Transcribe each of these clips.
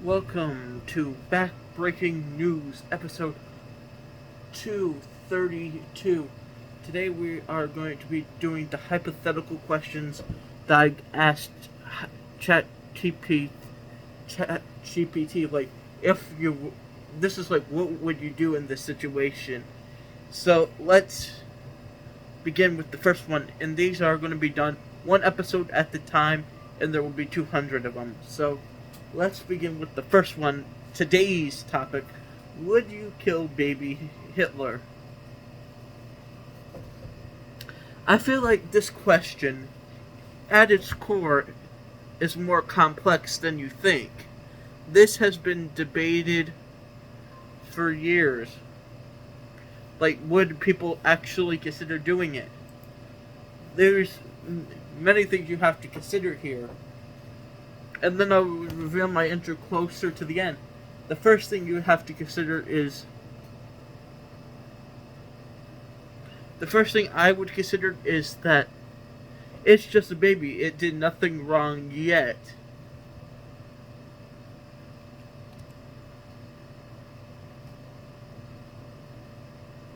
Welcome to Backbreaking News, episode 232. Today we are going to be doing the hypothetical questions that I asked ChatGPT. ChatGPT, like, if you. This is like, what would you do in this situation? So let's begin with the first one, and these are going to be done one episode at the time, and there will be 200 of them. So let's begin with the first one. Today's topic: would you kill baby Hitler? I feel like this question, at its core, is more complex than you think. This has been debated for years. Like, would people actually consider doing it? There's many things you have to consider here. And then I'll reveal my answer closer to the end. The first thing you have to consider is the first thing I would consider is that it's just a baby. It did nothing wrong yet.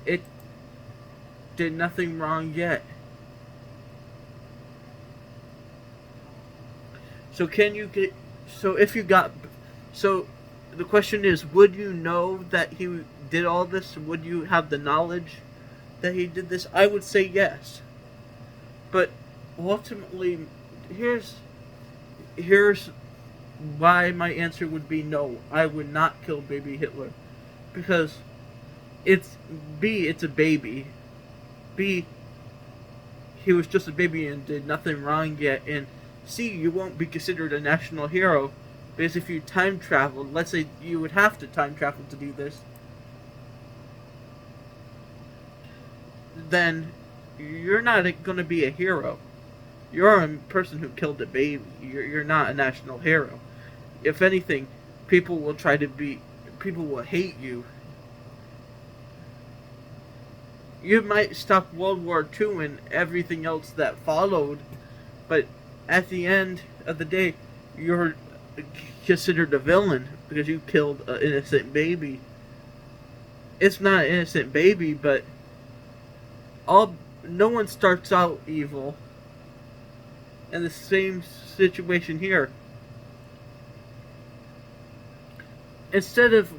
It did nothing wrong yet. So can you get so if you got so the question is, would you know that he did all this? Would you have the knowledge that he did this? I would say yes. But ultimately, here's here's why my answer would be no. I would not kill baby Hitler because it's it's a baby. B, he was just a baby and did nothing wrong yet. And C, you won't be considered a national hero because if you time traveled, let's say you would have to time travel to do this, then you're not going to be a hero. You're a person who killed a baby. You're not a national hero. If anything, people will try to be. People will hate you. You might stop World War II and everything else that followed, but at the end of the day, you're considered a villain because you killed an innocent baby. It's not an innocent baby, but all no one starts out evil. And the same situation here. Instead of,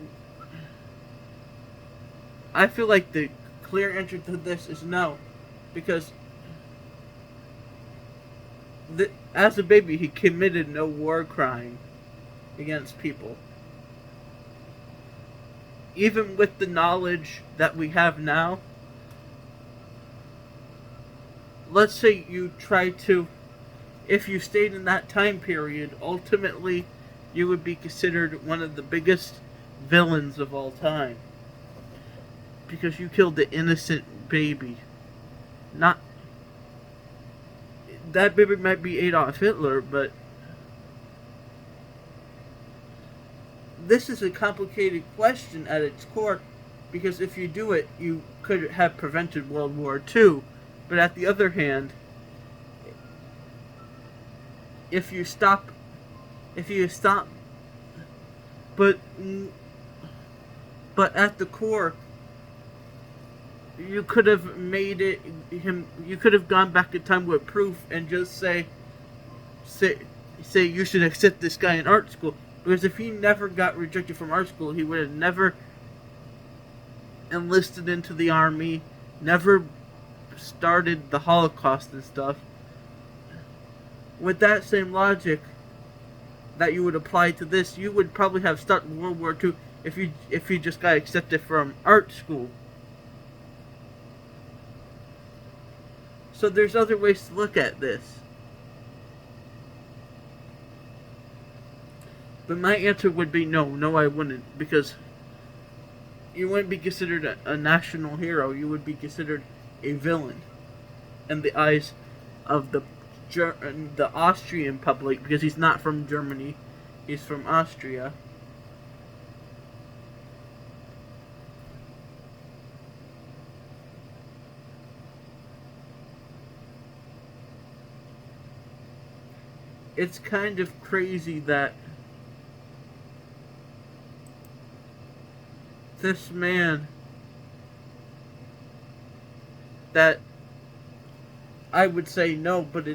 I feel like the clear answer to this is no, because as a baby he committed no war crime against people. Even with the knowledge that we have now, let's say you try to, if you stayed in that time period, ultimately you would be considered one of the biggest villains of all time. Because you killed the innocent baby. Not. That baby might be Adolf Hitler, but this is a complicated question at its core, because if you do it, you could have prevented World War II. But at the other hand, if you stop, but at the core, you could have made it him. You could have gone back in time with proof and just say you should accept this guy in art school, because if he never got rejected from art school, he would have never enlisted into the army, never started the Holocaust and stuff. With that same logic that you would apply to this, you would probably have started World War II if you just got accepted from art school. So there's other ways to look at this. But my answer would be no. No, I wouldn't. Because you wouldn't be considered a national hero. You would be considered a villain in the eyes of the Austrian public, because he's not from Germany. He's from Austria. It's kind of crazy that this man that I would say no, but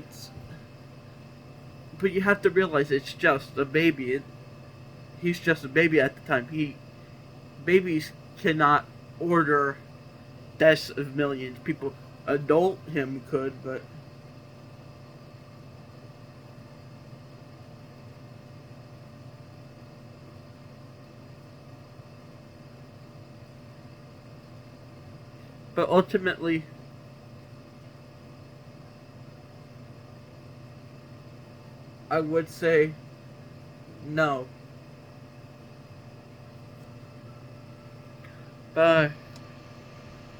you have to realize it's just a baby. He's just a baby at the time. Babies cannot order deaths of millions. People, adult him could, but ultimately, I would say no. Bye.